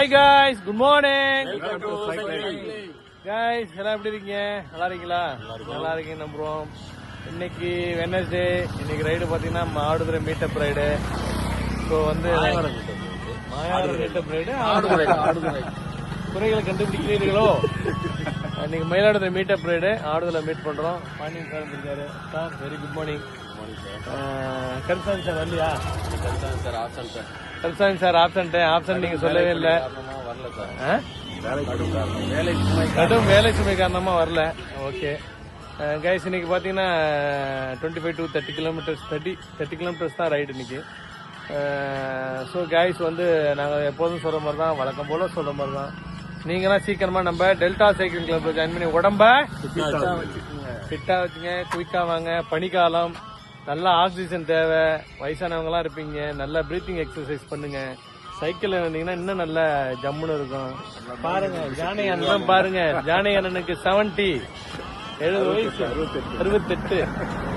Hi guys, good morning. Welcome to cycling. Guys, எல்லாம் எப்படி இருக்கீங்க? நல்லா இருக்கீங்களா? நல்லா இருக்கீங்க நம்புறோம். இன்னைக்கு வெட்னஸ்டே, இன்னைக்கு ரைடு பாத்தீங்கன்னா மாடுதுறை மீட்டப் ரைடு. ஸோ வந்து மாயாவரம் மீட்டப் ரைடு, ஆடுதுறை குறைகளை கண்டுபிடிக்கிறீர்களோ? இன்னைக்கு Mayiladuthurai meetup ride, Aduthurai meet பண்றோம். பாண்டியன் சார் இருக்காரு. Sir very good morning. Karusamy sir வரலையா? கருசாமி சார் ஆப்சன்ட் நீங்க சொல்லவே இல்லை. கடும் வேலை சுமை காரணமா வரல. ஓகே கைஸ், இன்னைக்கு பாத்தீங்கன்னா 25 to 30 kilometers 30 kilometers தான் ரைடு இன்னைக்கு. ஸோ கைஸ் வந்து நாங்கள் எப்போதும் சொல்ற மாதிரி தான், வழக்கம் போல சொல்ற மாதிரி தான். நீங்களாம் சீக்கிரமா நம்ம டெல்டா சைக்கிள் கிளப்ல ஜாயின் பண்ணி உடம்ப ஃபிட்டா வச்சுங்க. குயிக்கா வாங்க. பனிக்காலம், நல்லா ஆக்சிஜன் தேவை. வயசானவங்கலாம் இருப்பீங்க, நல்லா பிரீத்திங் எக்ஸசைஸ் பண்ணுங்க. சைக்கிள் வந்தீங்கன்னா இன்னும் நல்ல ஜம்முன்னு இருக்கும். பாருங்க ஜானி அண்ணன், பாருங்க ஜானி அண்ணனுக்கு 70 வயசு, 68,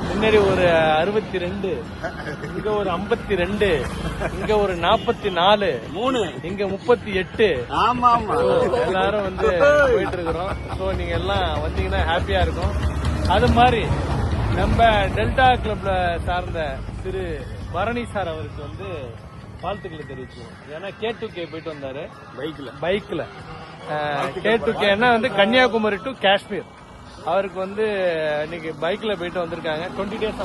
முன்னாடி ஒரு 62, இங்க ஒரு 52, இங்க ஒரு 44, இங்க 38. எல்லாரும் வந்து போயிட்டு இருக்கிறோம். ஸோ நீங்க எல்லாம் வந்தீங்கன்னா ஹாப்பியா இருக்கும். அது மாதிரி நம்ம டெல்டா கிளப்ல சார்ந்த திரு பரணி சார் அவருக்கு வந்து வாழ்த்துக்களை தெரிவிச்சுவோம். ஏன்னா K2K போயிட்டு வந்தாரு பைக்ல. K2K வந்து கன்னியாகுமரி டு காஷ்மீர். அவருக்கு வந்து இன்னைக்கு பைக்ல போயிட்டு வந்திருக்காங்க. 20 days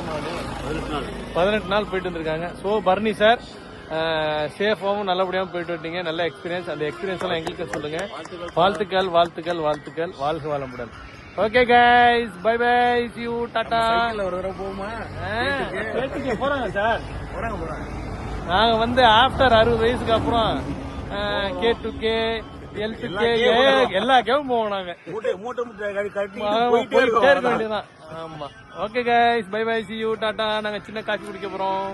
18 நாள் போயிட்டு வந்திருக்காங்க. ஸோ பரணி சார் சேஃபாவும் நல்லபடியாகவும் போயிட்டு வந்தீங்க. நல்ல எக்ஸ்பீரியன்ஸ். அந்த எக்ஸ்பீரியன்ஸ் எல்லாம் எங்களுக்கு சொல்லுங்க. வாழ்த்துக்கள் வாழ்த்துக்கள் வாழ்த்துக்கள். வாழ்க வளமுடன். Okay guys, bye bye, see you, tata. போறாங்க சார், நாங்க வந்து ஆஃப்டர் 60 வயசுக்கு அப்புறம் K2K L2K எல்லா கேமும் போவோம். நாங்க போயிட்டே இருக்க வேண்டியதான். ஆமா. Okay guys, bye bye, see you, tata. நாங்க சின்ன காஃபி குடிக்க போறோம்.